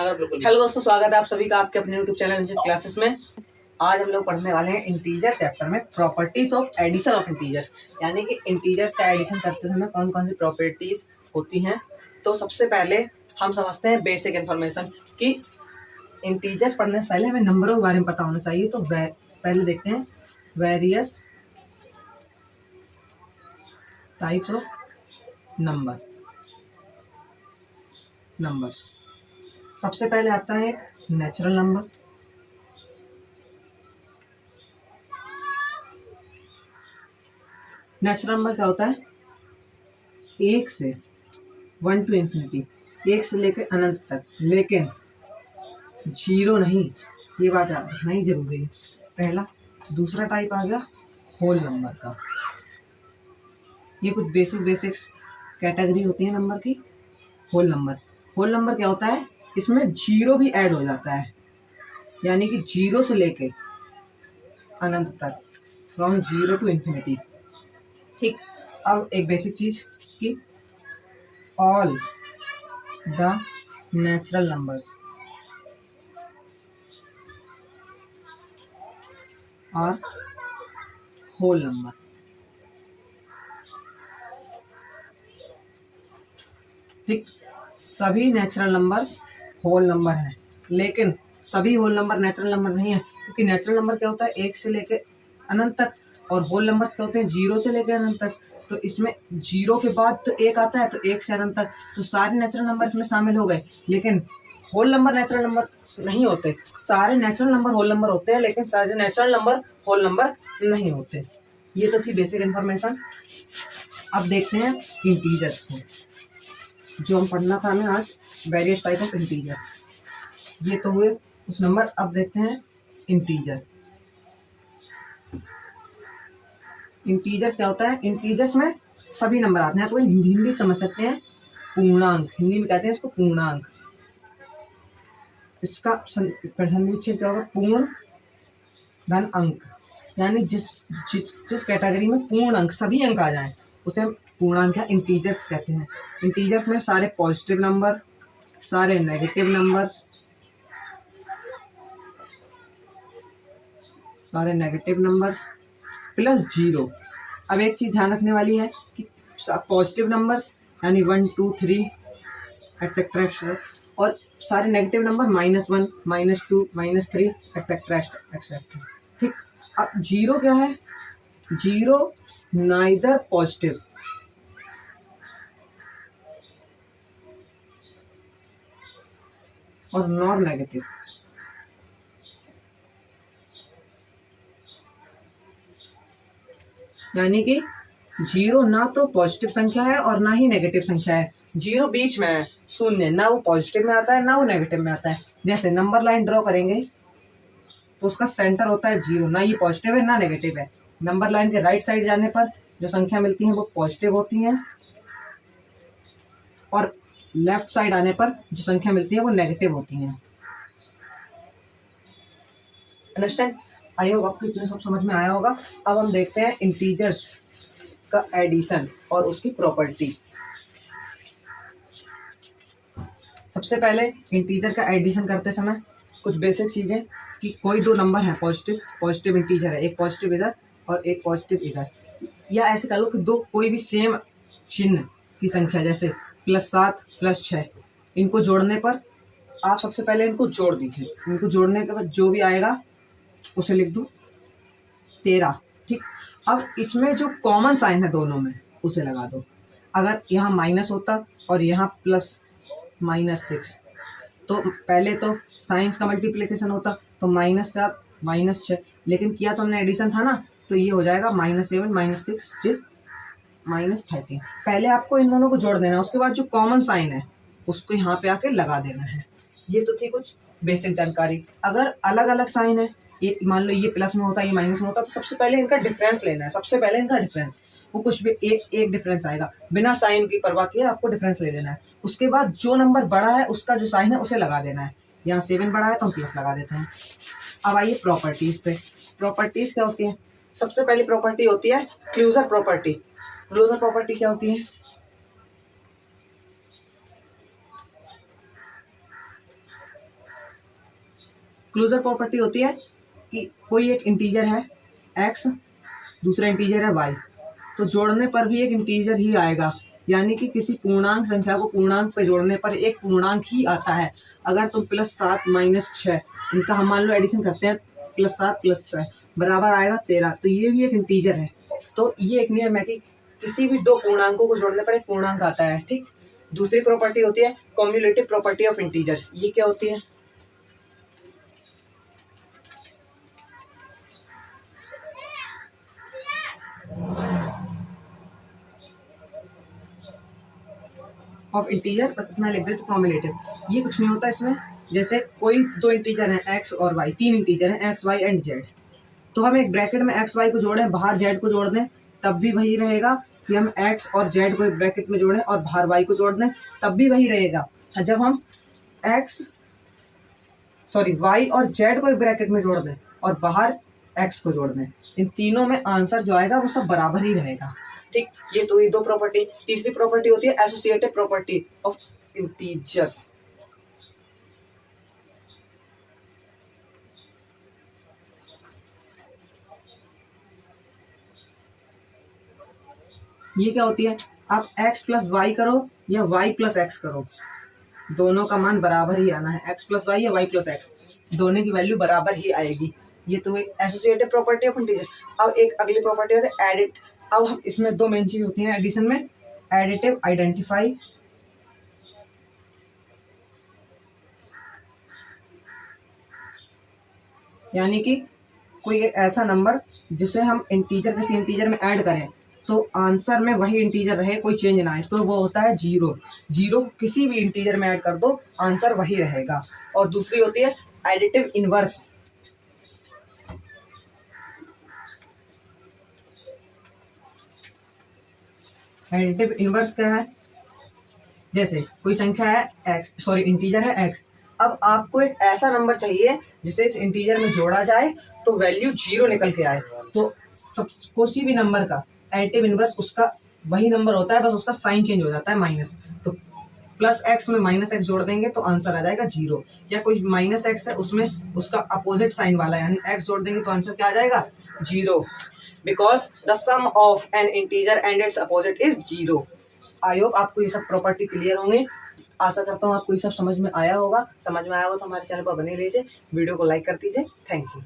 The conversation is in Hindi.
अगर बिल्कुल। हेलो दोस्तों, स्वागत है आप सभी का आपके अपने यूट्यूब चैनल रंजित क्लासेस में। आज हम लोग पढ़ने वाले हैं इंटीजर चैप्टर में properties of addition of integers, यानी कि इंटीजर्स का एडिशन करते समय कौन कौन सी प्रॉपर्टीज होती हैं। तो सबसे पहले हम समझते हैं बेसिक इन्फॉर्मेशन कि इंटीजर्स पढ़ने से पहले हमें नंबरों के बारे में पता होना चाहिए। तो पहले देखते हैं वेरियस टाइप्स ऑफ नंबर्स। सबसे पहले आता है एक नेचुरल नंबर। नेचुरल नंबर क्या होता है? एक से 1 to infinity, एक से लेकर अनंत तक, लेकिन जीरो नहीं। ये बात याद रखना ही जरूरी है। पहला। दूसरा टाइप आ गया होल नंबर का। ये कुछ बेसिक्स कैटेगरी होती है नंबर की। होल नंबर क्या होता है? इसमें जीरो भी ऐड हो जाता है, यानी कि जीरो से लेके अनंत तक, फ्रॉम जीरो टू इन्फिनिटी। ठीक। अब एक बेसिक चीज कि all the natural numbers are whole number. ठीक। सभी नेचुरल नंबर्स होल नंबर हैं, लेकिन सभी होल नंबर नेचुरल नंबर नहीं है, क्योंकि नेचुरल नंबर क्या होता है? एक से लेके अनंत तक, और होल नंबर्स क्या होते हैं? जीरो से लेके अनंत तक। तो इसमें जीरो के बाद तो एक आता है, तो एक से अनंत तक, तो सारे नेचुरल नंबर इसमें शामिल हो गए। लेकिन होल नंबर नेचुरल नंबर नहीं होते। सारे नेचुरल नंबर होल नंबर होते हैं, लेकिन सारे नेचुरल नंबर होल नंबर नहीं होते। ये तो थी बेसिक इन्फॉर्मेशन। अब देखते हैं इंटीजर्स को, जो हम पढ़ना था हमें आज, वेरियस टाइप ऑफ इंटीजर्स। ये तो हुए कुछ नंबर। अब देखते हैं इंटीजर्स क्या होता है? इंटीजर्स में सभी नंबर आते हैं। आप हिंदी समझ सकते हैं, पूर्णांक, हिंदी में कहते हैं इसको पूर्णांक। इसका विच्छेद क्या होगा? पूर्ण धन अंक, यानी जिस कैटेगरी में पूर्ण अंक, सभी अंक आ जाएं, उसे हम पूर्णांक या इंटीजर्स कहते हैं। इंटीजर्स में सारे पॉजिटिव नंबर, सारे नेगेटिव नंबर्स प्लस जीरो। अब एक चीज ध्यान रखने वाली है कि पॉजिटिव नंबर्स यानी 1 2 3 एक्सेट्रा, और सारे नेगेटिव नंबर -1 -2 -3 एक्सेट्रा एक्सेट्रा। ठीक। अब जीरो क्या है? जीरो नाइदर पॉजिटिव और नॉर नेगेटिव। यानी कि जीरो ना तो पॉजिटिव संख्या है और ना ही नेगेटिव संख्या है। जीरो बीच में है, शून्य, ना वो पॉजिटिव में आता है ना वो नेगेटिव में आता है। जैसे नंबर लाइन ड्रॉ करेंगे तो उसका सेंटर होता है जीरो, ना ये पॉजिटिव है ना नेगेटिव है। नंबर लाइन के राइट साइड जाने पर जो संख्या मिलती है वो पॉजिटिव होती है, और लेफ्ट साइड आने पर जो संख्या मिलती है वो नेगेटिव होती है। अंडरस्टैंड? आई होप आपको इतना सब समझ में आया होगा। अब हम देखते हैं इंटीजर्स का एडिशन और उसकी प्रॉपर्टी। सबसे पहले इंटीजर का एडिशन करते समय कुछ बेसिक चीजें कि कोई दो नंबर है, पॉजिटिव इंटीजर है, एक पॉजिटिव इधर और एक पॉजिटिव इधर, या ऐसे कह लो कि दो कोई भी सेम चिन्ह की संख्या, जैसे +7 +6, इनको जोड़ने पर आप सबसे पहले इनको जोड़ दीजिए। इनको जोड़ने के बाद जो भी आएगा उसे लिख दो 13। ठीक। अब इसमें जो कॉमन साइन है दोनों में उसे लगा दो। अगर यहाँ माइनस होता और यहाँ प्लस -6, तो पहले तो साइंस का मल्टीप्लिकेशन होता, तो -7 -6, लेकिन किया तो हमने एडिशन था ना, तो ये हो जाएगा -7 -6 इज -13। पहले आपको इन दोनों को जोड़ देना, उसके बाद जो कॉमन साइन है उसको यहाँ पे आके लगा देना है। ये तो थी कुछ बेसिक जानकारी। अगर अलग अलग साइन है, ये मान लो ये प्लस में होता, ये माइनस में होता, तो सबसे पहले इनका डिफरेंस लेना है। सबसे पहले इनका डिफरेंस, वो कुछ भी एक डिफरेंस आएगा, बिना साइन की परवाह किए आपको डिफरेंस ले लेना है। उसके बाद जो नंबर बड़ा है उसका जो साइन है उसे लगा देना है। यहाँ 7 बड़ा है तो हम प्लस लगा देते हैं। अब आइए प्रॉपर्टीज पे। प्रॉपर्टीज क्या होती है? सबसे पहली प्रॉपर्टी होती है क्लोजर प्रॉपर्टी। क्लोजर प्रॉपर्टी क्या होती है? क्लोजर प्रॉपर्टी होती है कि कोई एक इंटीजर है x, दूसरा इंटीजर है y, तो जोड़ने पर भी एक इंटीजर ही आएगा, यानी कि किसी पूर्णांक संख्या को पूर्णांक पे जोड़ने पर एक पूर्णांक ही आता है। अगर तुम +7 -6 इनका हम मान लो एडिशन करते हैं, +7 +6 बराबर आएगा 13, तो ये भी एक इंटीजर है। तो ये एक नियम है कि किसी भी दो पूर्णांकों को जोड़ने पर एक पूर्णांक आता है, ठीक। दूसरी प्रॉपर्टी होती है कॉम्युलेटिव प्रॉपर्टी ऑफ इंटीजर्स। ये क्या होती है? ऑफ इंटीजर इतना लिख देते कॉम्युलेटिव। ये कुछ नहीं होता इसमें, जैसे कोई दो इंटीजर हैं x और y, तीन इंटीजर हैं x, y एंड z, तो हम एक ब्रैकेट में x, y को जोड़ें, बाहर z को जोड़ दें, तब भी वही रहेगा कि हम x और z को एक ब्रैकेट में जोड़ें और बाहर y को जोड़ दें, तब भी वही रहेगा। जब हम y और z को एक ब्रैकेट में जोड़ दें और बाहर x को जोड़ दें, इन तीनों में आंसर जो आएगा वो सब बराबर ही रहेगा, ठीक। ये तो ये दो प्रॉपर्टी। तीसरी प्रॉपर्टी होती है एसोसिएटिव प्रॉपर्टी ऑफ इंटीजर्स। ये क्या होती है? आप x + y करो या y + x करो, दोनों का मान बराबर ही आना है। x + y या y + x, दोनों की वैल्यू बराबर ही आएगी। ये तो एक एसोसिएटिव प्रॉपर्टी ऑफ इंटीजर। अब एक अगली प्रॉपर्टी होती है एडिट। अब हम इसमें दो मेन चीज होती हैं एडिशन में, एडिटिव आइडेंटिफाई, यानी कि कोई एक ऐसा नंबर जिसे हम इंटीजर किसी इंटीजर में ऐड करें तो आंसर में वही इंटीजर रहे, कोई चेंज ना आए, तो वो होता है जीरो। जीरो किसी भी इंटीजर में ऐड कर दो, आंसर वही रहेगा। और दूसरी होती है एडिटिव इनवर्स। एडिटिव इनवर्स क्या है? जैसे कोई संख्या है इंटीजर है x, अब आपको एक ऐसा नंबर चाहिए जिसे इस इंटीजर में जोड़ा जाए तो वैल्यू जीरो निकल के आए, तो सब किसी भी नंबर का एडिटिव इनवर्स उसका वही नंबर होता है, बस उसका साइन चेंज हो जाता है माइनस। तो +x में -x जोड़ देंगे तो आंसर आ जाएगा जीरो, या कोई -x है उसमें उसका अपोजिट साइन वाला यानी x जोड़ देंगे तो आंसर क्या आ जाएगा? Zero, because the sum of an integer and its opposite is zero. I hope आपको ये सब प्रॉपर्टी क्लियर होंगे। आशा करता हूँ आपको ये सब समझ में आया होगा। समझ में आया होगा तो हमारे चैनल पर बने लीजिए, वीडियो को लाइक कर दीजिए। Thank you.